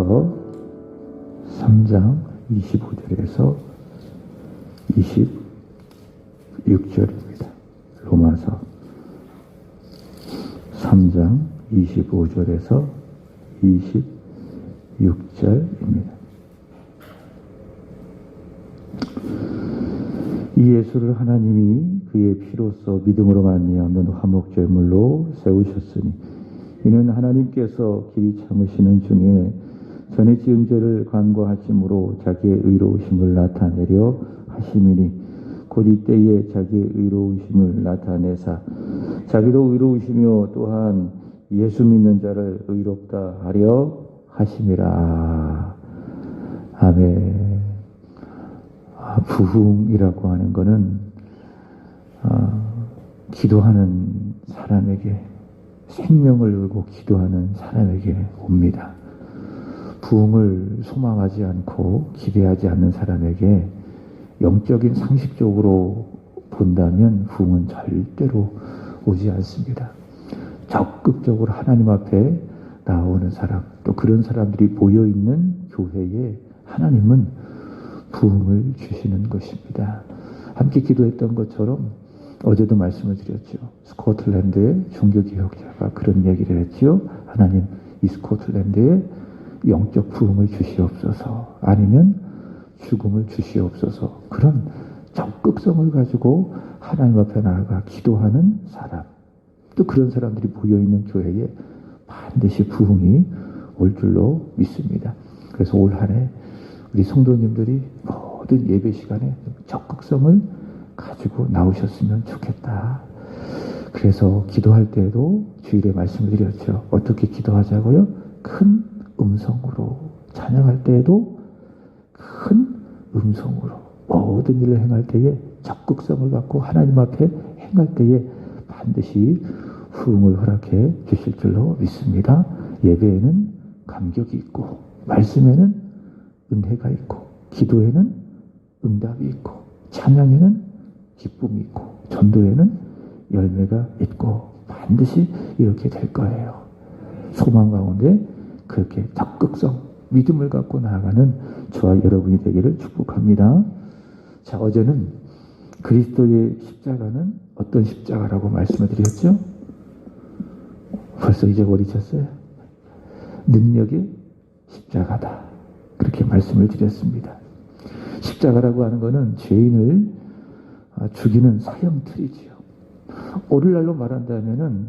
로마서 3장 25절에서 26절입니다. 로마서 3장 25절에서 26절입니다. 이 예수를 하나님이 그의 피로써 믿음으로 말미암는 화목제물로 세우셨으니 이는 하나님께서 길이 참으시는 중에 전에 지은 죄를 간과하심으로 자기의 의로우심을 나타내려 하심이니 곧 이때에 자기의 의로우심을 나타내사 자기도 의로우시며 또한 예수 믿는 자를 의롭다 하려 하심이라. 아멘. 부흥이라고 하는 것은 기도하는 사람에게, 생명을 걸고 기도하는 사람에게 옵니다. 부흥을 소망하지 않고 기대하지 않는 사람에게 영적인 상식적으로 본다면 부흥은 절대로 오지 않습니다. 적극적으로 하나님 앞에 나오는 사람, 또 그런 사람들이 모여있는 교회에 하나님은 부흥을 주시는 것입니다. 함께 기도했던 것처럼 어제도 말씀을 드렸죠. 스코틀랜드의 종교개혁자가 그런 얘기를 했죠. 하나님, 이 스코틀랜드에 영적 부흥을 주시옵소서, 아니면 죽음을 주시옵소서. 그런 적극성을 가지고 하나님 앞에 나아가 기도하는 사람, 또 그런 사람들이 모여있는 교회에 반드시 부흥이 올 줄로 믿습니다. 그래서 올 한 해 우리 성도님들이 모든 예배 시간에 적극성을 가지고 나오셨으면 좋겠다. 그래서 기도할 때에도 주일에 말씀을 드렸죠. 어떻게 기도하자고요? 큰 음성으로. 찬양할 때에도 큰 음성으로. 모든 일을 행할 때에 적극성을 갖고 하나님 앞에 행할 때에 반드시 부흥을 허락해 주실 줄로 믿습니다. 예배에는 감격이 있고, 말씀에는 은혜가 있고, 기도에는 응답이 있고, 찬양에는 기쁨이 있고, 전도에는 열매가 있고, 반드시 이렇게 될 거예요. 소망 가운데 그렇게 적극성, 믿음을 갖고 나아가는 저와 여러분이 되기를 축복합니다. 자, 어제는 그리스도의 십자가는 어떤 십자가라고 말씀을 드렸죠? 벌써 잊어버리셨어요? 능력의 십자가다. 그렇게 말씀을 드렸습니다. 십자가라고 하는 것은 죄인을 죽이는 사형틀이지요. 오늘날로 말한다면은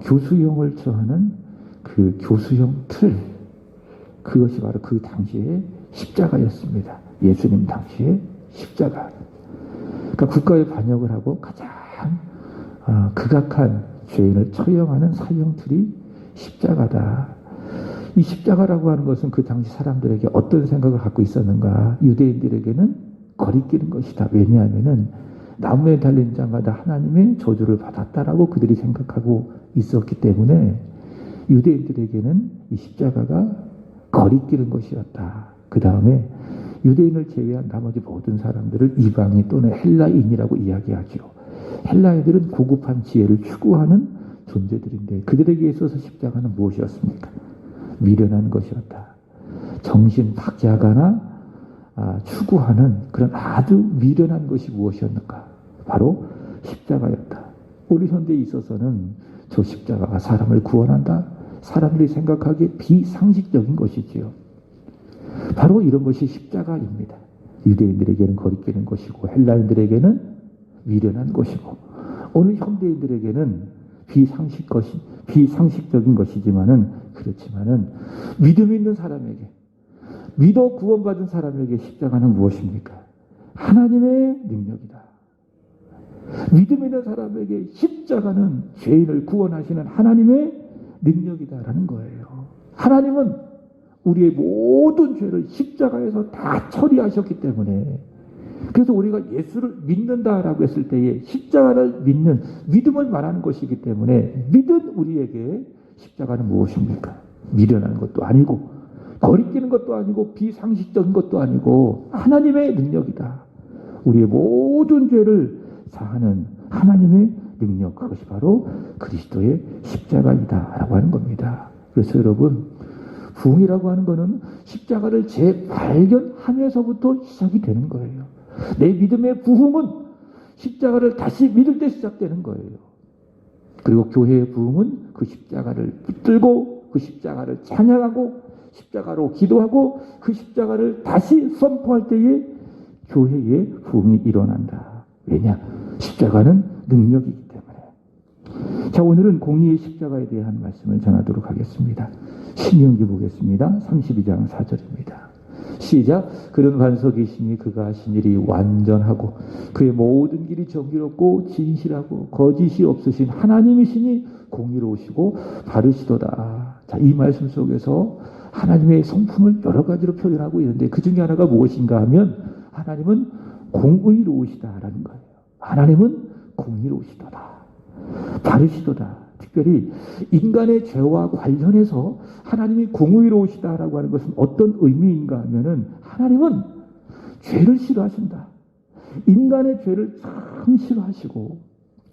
교수형을 처하는 그 교수형 틀, 그것이 바로 그 당시의 십자가였습니다. 예수님 당시의 십자가. 그러니까 국가의 반역을 하고 가장 극악한 죄인을 처형하는 사형틀이 십자가다. 이 십자가라고 하는 것은 그 당시 사람들에게 어떤 생각을 갖고 있었는가? 유대인들에게는 거리끼는 것이다. 왜냐하면은 나무에 달린 자마다 하나님의 저주를 받았다라고 그들이 생각하고 있었기 때문에 유대인들에게는 이 십자가가 거리끼는 것이었다. 그 다음에 유대인을 제외한 나머지 모든 사람들을 이방인 또는 헬라인이라고 이야기하죠. 헬라인들은 고급한 지혜를 추구하는 존재들인데 그들에게 있어서 십자가는 무엇이었습니까? 미련한 것이었다. 정신 박약하나 추구하는 그런 아주 미련한 것이 무엇이었는가? 바로 십자가였다. 우리 현대에 있어서는 저 십자가가 사람을 구원한다? 사람들이 생각하기에 비상식적인 것이지요. 바로 이런 것이 십자가입니다. 유대인들에게는 거리끼는 것이고 헬라인들에게는 미련한 것이고 오늘 현대인들에게는 비상식적인 것이지만은 그렇지만은 믿음 있는 사람에게, 믿어 구원받은 사람에게 십자가는 무엇입니까? 하나님의 능력이다. 믿음 있는 사람에게 십자가는 죄인을 구원하시는 하나님의 능력이다라는 거예요. 하나님은 우리의 모든 죄를 십자가에서 다 처리하셨기 때문에, 그래서 우리가 예수를 믿는다라고 했을 때에 십자가를 믿는 믿음을 말하는 것이기 때문에 믿은 우리에게 십자가는 무엇입니까? 미련한 것도 아니고 거리끼는 것도 아니고 비상식적인 것도 아니고 하나님의 능력이다. 우리의 모든 죄를 사하는 하나님의 능력, 그것이 바로 그리스도의 십자가이다 라고 하는 겁니다. 그래서 여러분, 부흥이라고 하는 것은 십자가를 재발견하면서부터 시작이 되는 거예요. 내 믿음의 부흥은 십자가를 다시 믿을 때 시작되는 거예요. 그리고 교회의 부흥은 그 십자가를 붙들고 그 십자가를 찬양하고 십자가로 기도하고 그 십자가를 다시 선포할 때에 교회의 부흥이 일어난다. 왜냐? 십자가는 능력이기 때문에. 자, 오늘은 공의의 십자가에 대한 말씀을 전하도록 하겠습니다. 신명기 보겠습니다. 32장 4절입니다. 시작. 그런 반석이시니 그가 하신 일이 완전하고 그의 모든 길이 정의롭고 진실하고 거짓이 없으신 하나님이시니 공의로우시고 바르시도다. 자, 이 말씀 속에서 하나님의 성품을 여러 가지로 표현하고 있는데 그 중에 하나가 무엇인가 하면 하나님은 공의로우시다라는 거예요. 하나님은 공의로우시도다. 바르시도다. 특별히 인간의 죄와 관련해서 하나님이 공의로우시다라고 하는 것은 어떤 의미인가 하면은 하나님은 죄를 싫어하신다. 인간의 죄를 참 싫어하시고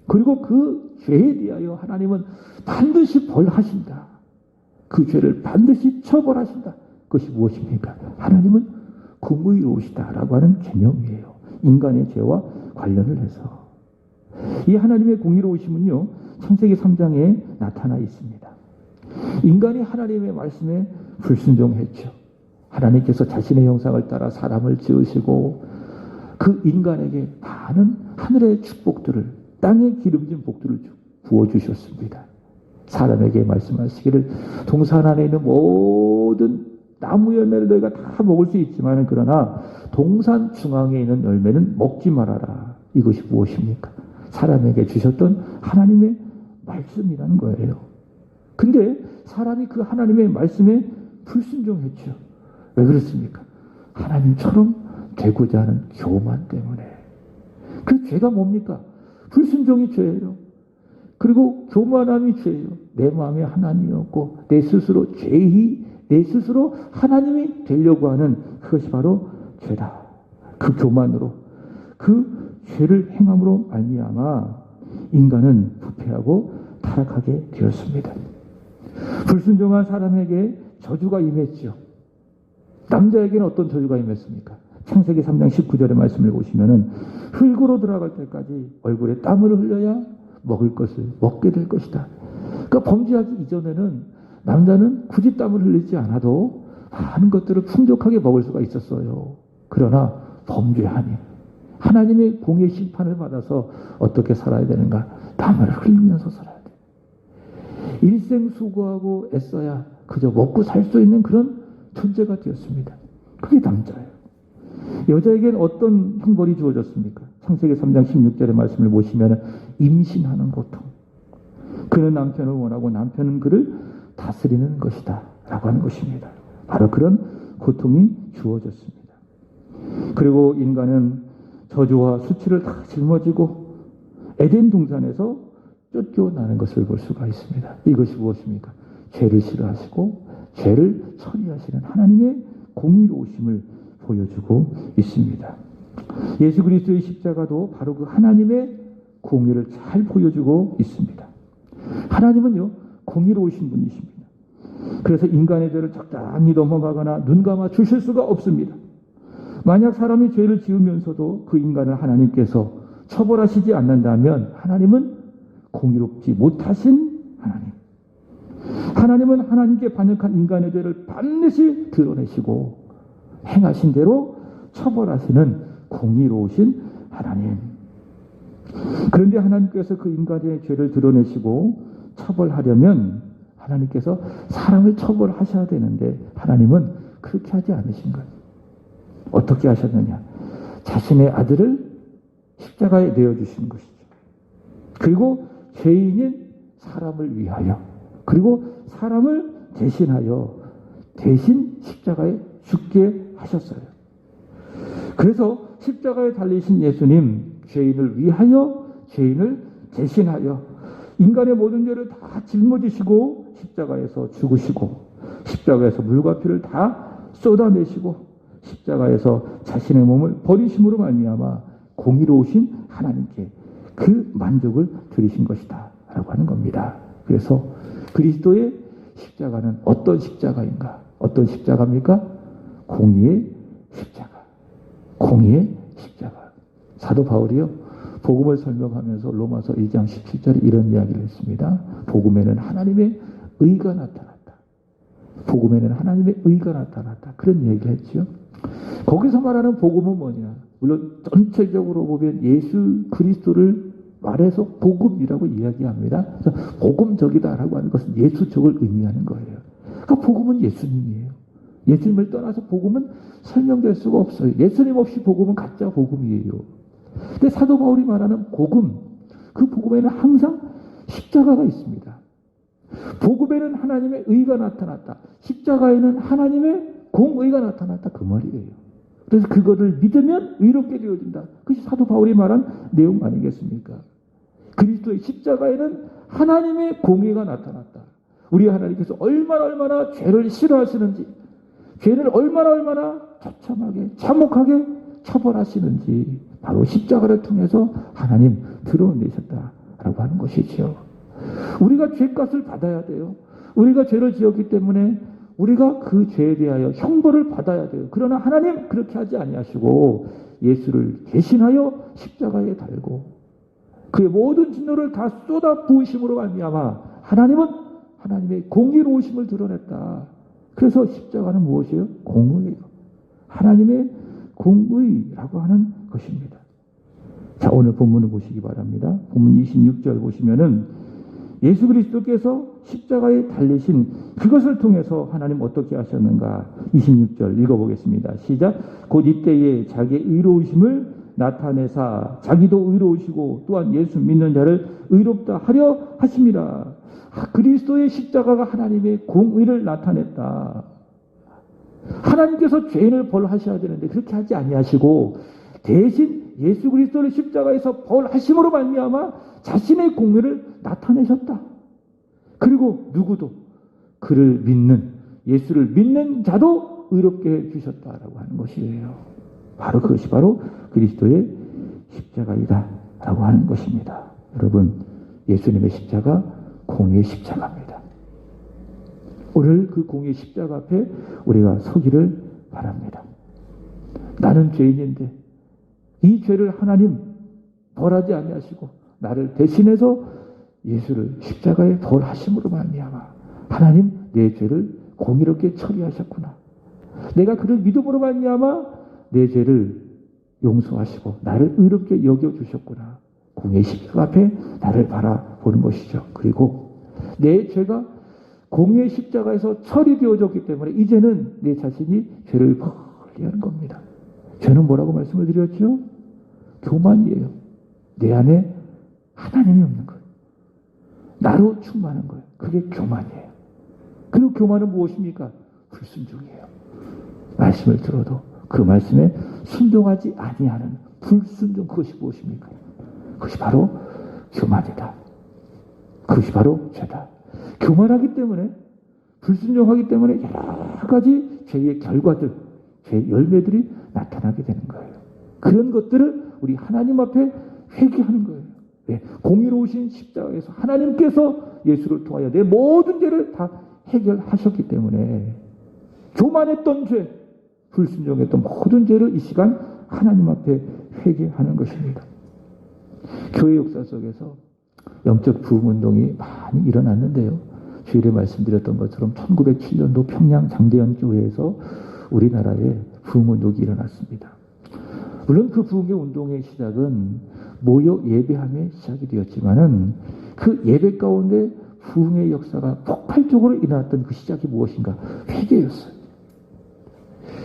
그리고 그 죄에 대하여 하나님은 반드시 벌하신다. 그 죄를 반드시 처벌하신다. 그것이 무엇입니까? 하나님은 공의로우시다라고 하는 개념이에요. 인간의 죄와 관련을 해서. 이 하나님의 공의로우심은요, 창세기 3장에 나타나 있습니다. 인간이 하나님의 말씀에 불순종했죠. 하나님께서 자신의 형상을 따라 사람을 지으시고 그 인간에게 많은 하늘의 축복들을, 땅에 기름진 복들을 부어주셨습니다. 사람에게 말씀하시기를 동산 안에 있는 모든 나무 열매를 너희가 다 먹을 수 있지만 그러나 동산 중앙에 있는 열매는 먹지 말아라. 이것이 무엇입니까? 사람에게 주셨던 하나님의 말씀이라는 거예요. 근데 사람이 그 하나님의 말씀에 불순종했죠. 왜 그렇습니까? 하나님처럼 되고자 하는 교만 때문에. 그 죄가 뭡니까? 불순종이 죄예요. 그리고 교만함이 죄예요. 내 마음에 하나님이 없고 내 스스로 내 스스로 하나님이 되려고 하는 그것이 바로 죄다. 그 교만으로 그 죄를 행함으로 말미암아 인간은 부패하고 타락하게 되었습니다. 불순종한 사람에게 저주가 임했죠. 남자에게는 어떤 저주가 임했습니까? 창세기 3장 19절의 말씀을 보시면은 흙으로 들어갈 때까지 얼굴에 땀을 흘려야 먹을 것을 먹게 될 것이다. 그러니까 범죄하기 이전에는 남자는 굳이 땀을 흘리지 않아도 많은 것들을 풍족하게 먹을 수가 있었어요. 그러나 범죄하니 하나님의 공의 심판을 받아서 어떻게 살아야 되는가? 땀을 흘리면서 살아야 돼. 일생 수고하고 애써야 그저 먹고 살 수 있는 그런 존재가 되었습니다. 그게 남자예요. 여자에게는 어떤 형벌이 주어졌습니까? 창세기 3장 16절의 말씀을 보시면 임신하는 고통. 그는 남편을 원하고 남편은 그를 다스리는 것이다 라고 하는 것입니다. 바로 그런 고통이 주어졌습니다. 그리고 인간은 저주와 수치를 다 짊어지고 에덴 동산에서 쫓겨나는 것을 볼 수가 있습니다. 이것이 무엇입니까? 죄를 싫어하시고 죄를 처리하시는 하나님의 공의로우심을 보여주고 있습니다. 예수 그리스도의 십자가도 바로 그 하나님의 공의를 잘 보여주고 있습니다. 하나님은요, 공의로우신 분이십니다. 그래서 인간의 죄를 적당히 넘어가거나 눈 감아 주실 수가 없습니다. 만약 사람이 죄를 지으면서도 그 인간을 하나님께서 처벌하시지 않는다면 하나님은 공의롭지 못하신 하나님. 하나님은 하나님께 반역한 인간의 죄를 반드시 드러내시고 행하신 대로 처벌하시는 공의로우신 하나님. 그런데 하나님께서 그 인간의 죄를 드러내시고 처벌하려면 하나님께서 사람을 처벌하셔야 되는데 하나님은 그렇게 하지 않으신 거예요. 어떻게 하셨느냐? 자신의 아들을 십자가에 내어주신 것이죠. 그리고 죄인인 사람을 위하여 그리고 사람을 대신하여 대신 십자가에 죽게 하셨어요. 그래서 십자가에 달리신 예수님, 죄인을 위하여 죄인을 대신하여 인간의 모든 죄를 다 짊어지시고 십자가에서 죽으시고 십자가에서 물과 피를 다 쏟아내시고 십자가에서 자신의 몸을 버리심으로 말미암아 공의로우신 하나님께 그 만족을 드리신 것이다 라고 하는 겁니다. 그래서 그리스도의 십자가는 어떤 십자가인가? 어떤 십자가입니까? 공의의 십자가. 공의의 십자가. 사도 바울이요, 복음을 설명하면서 로마서 1장 17절에 이런 이야기를 했습니다. 복음에는 하나님의 의가 나타났다. 복음에는 하나님의 의가 나타났다. 그런 얘기를 했죠. 거기서 말하는 복음은 뭐냐? 물론 전체적으로 보면 예수 그리스도를 말해서 복음이라고 이야기합니다. 복음적이다라고 하는 것은 예수적을 의미하는 거예요. 그러니까 복음은 예수님이에요. 예수님을 떠나서 복음은 설명될 수가 없어요. 예수님 없이 복음은 가짜 복음이에요. 근데 사도 바울이 말하는 복음, 그 복음에는 항상 십자가가 있습니다. 복음에는 하나님의 의가 나타났다. 십자가에는 하나님의 공의가 나타났다. 그 말이에요. 그래서 그거를 믿으면 의롭게 되어진다. 그것이 사도 바울이 말한 내용 아니겠습니까? 그리스도의 십자가에는 하나님의 공의가 나타났다. 우리 하나님께서 얼마나 죄를 싫어하시는지, 죄를 얼마나 처참하게 참혹하게 처벌하시는지 바로 십자가를 통해서 하나님 드러내셨다라고 하는 것이지요. 우리가 죄값을 받아야 돼요. 우리가 죄를 지었기 때문에 우리가 그 죄에 대하여 형벌을 받아야 돼요. 그러나 하나님 그렇게 하지 아니하시고 예수를 대신하여 십자가에 달고 그의 모든 진노를 다 쏟아 부으심으로 말미암아 하나님은 하나님의 공의로우심을 드러냈다. 그래서 십자가는 무엇이에요? 공의예요. 하나님의 공의라고 하는 것입니다. 자, 오늘 본문을 보시기 바랍니다. 본문 26절 보시면은 예수 그리스도께서 십자가에 달리신 그것을 통해서 하나님 어떻게 하셨는가? 26절 읽어보겠습니다. 시작. 곧 이때에 자기의 의로우심을 나타내사 자기도 의로우시고 또한 예수 믿는 자를 의롭다 하려 하심이라. 그리스도의 십자가가 하나님의 공의를 나타냈다. 하나님께서 죄인을 벌하셔야 되는데 그렇게 하지 아니하시고 대신 예수 그리스도를 십자가에서 벌하심으로 말미암아 자신의 공의를 나타내셨다. 그리고 누구도 그를 믿는 예수를 믿는 자도 의롭게 해 주셨다라고 하는 것이에요. 바로 그것이 바로 그리스도의 십자가이다 라고 하는 것입니다. 여러분, 예수님의 십자가 공의의 십자가입니다. 오늘 그 공의의 십자가 앞에 우리가 서기를 바랍니다. 나는 죄인인데 이 죄를 하나님 벌하지 아니하시고 나를 대신해서 예수를 십자가에 벌하심으로 말미암아 하나님 내 죄를 공의롭게 처리하셨구나. 내가 그를 믿음으로 말미암아 내 죄를 용서하시고 나를 의롭게 여겨주셨구나. 공의의 십자가 앞에 나를 바라보는 것이죠. 그리고 내 죄가 공의의 십자가에서 처리되어졌기 때문에 이제는 내 자신이 죄를 벌리하는 겁니다. 죄는 뭐라고 말씀을 드렸죠? 교만이에요. 내 안에 하나님이 없는 거예요. 나로 충만한 거예요. 그게 교만이에요. 그리고 교만은 무엇입니까? 불순종이에요. 말씀을 들어도 그 말씀에 순종하지 아니하는 불순종, 그것이 무엇입니까? 그것이 바로 교만이다. 그것이 바로 죄다. 교만하기 때문에, 불순종하기 때문에 여러 가지 죄의 결과들, 죄의 열매들이 나타나게 되는 거예요. 그런 것들을 우리 하나님 앞에 회개하는 거예요. 네, 공의로우신 십자가에서 하나님께서 예수를 통하여 내 모든 죄를 다 해결하셨기 때문에 교만했던 죄, 불순종했던 모든 죄를 이 시간 하나님 앞에 회개하는 것입니다. 교회 역사 속에서 영적 부흥운동이 많이 일어났는데요. 주일에 말씀드렸던 것처럼 1907년도 평양 장대현 교회에서 우리나라에 부흥운동이 일어났습니다. 물론 그 부흥의 운동의 시작은 모여 예배함에 시작이 되었지만은 그 예배 가운데 부흥의 역사가 폭발적으로 일어났던 그 시작이 무엇인가? 회개였어요.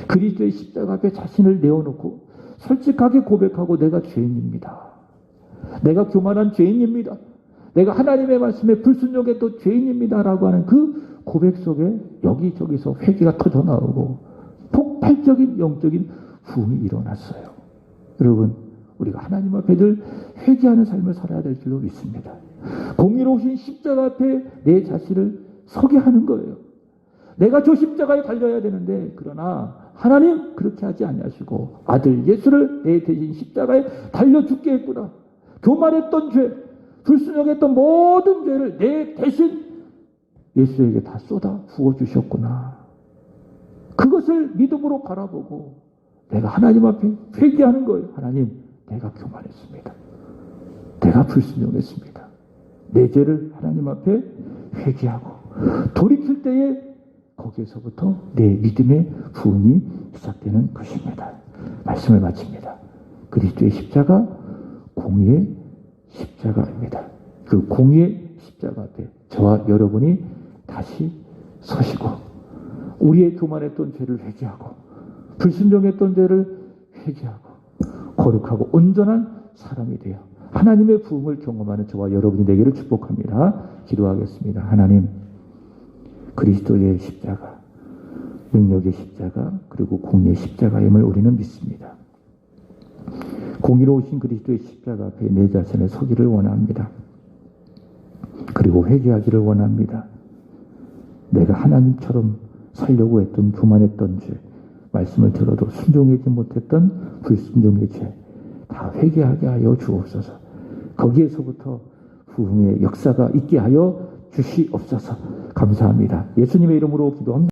그리스도의 십자가 앞에 자신을 내어놓고 솔직하게 고백하고 내가 죄인입니다. 내가 교만한 죄인입니다. 내가 하나님의 말씀에 불순종했던 죄인입니다. 라고 하는 그 고백 속에 여기저기서 회개가 터져나오고 폭발적인 영적인 부흥이 일어났어요. 여러분, 우리가 하나님 앞에 늘 회개하는 삶을 살아야 될 줄로 믿습니다. 공의로우신 십자가 앞에 내 자신을 서게 하는 거예요. 내가 저 십자가에 달려야 되는데 그러나 하나님 그렇게 하지 아니하시고 아들 예수를 내 대신 십자가에 달려 죽게 했구나. 교만했던 죄, 불순종했던 모든 죄를 내 대신 예수에게 다 쏟아 부어 주셨구나. 그것을 믿음으로 바라보고 내가 하나님 앞에 회개하는 거예요. 하나님, 내가 교만했습니다. 내가 불순종했습니다. 내 죄를 하나님 앞에 회개하고 돌이킬 때에 거기에서부터 내 믿음의 부흥이 시작되는 것입니다. 말씀을 마칩니다. 그리스도의 십자가 공의의 십자가입니다. 그 공의의 십자가 앞에 저와 여러분이 다시 서시고 우리의 교만했던 죄를 회개하고 불순종했던 죄를 회개하고 거룩하고 온전한 사람이 되어 하나님의 부흥을 경험하는 저와 여러분이 되기를 축복합니다. 기도하겠습니다. 하나님, 그리스도의 십자가, 능력의 십자가, 그리고 공의의 십자가임을 우리는 믿습니다. 공의로우신 그리스도의 십자가 앞에 내 자신을 서기를 원합니다. 그리고 회개하기를 원합니다. 내가 하나님처럼 살려고 했던 교만했던 죄, 말씀을 들어도 순종하지 못했던 불순종의 죄, 다 회개하게 하여 주옵소서. 거기에서부터 부흥의 역사가 있게 하여 주시옵소서. 감사합니다. 예수님의 이름으로 기도합니다.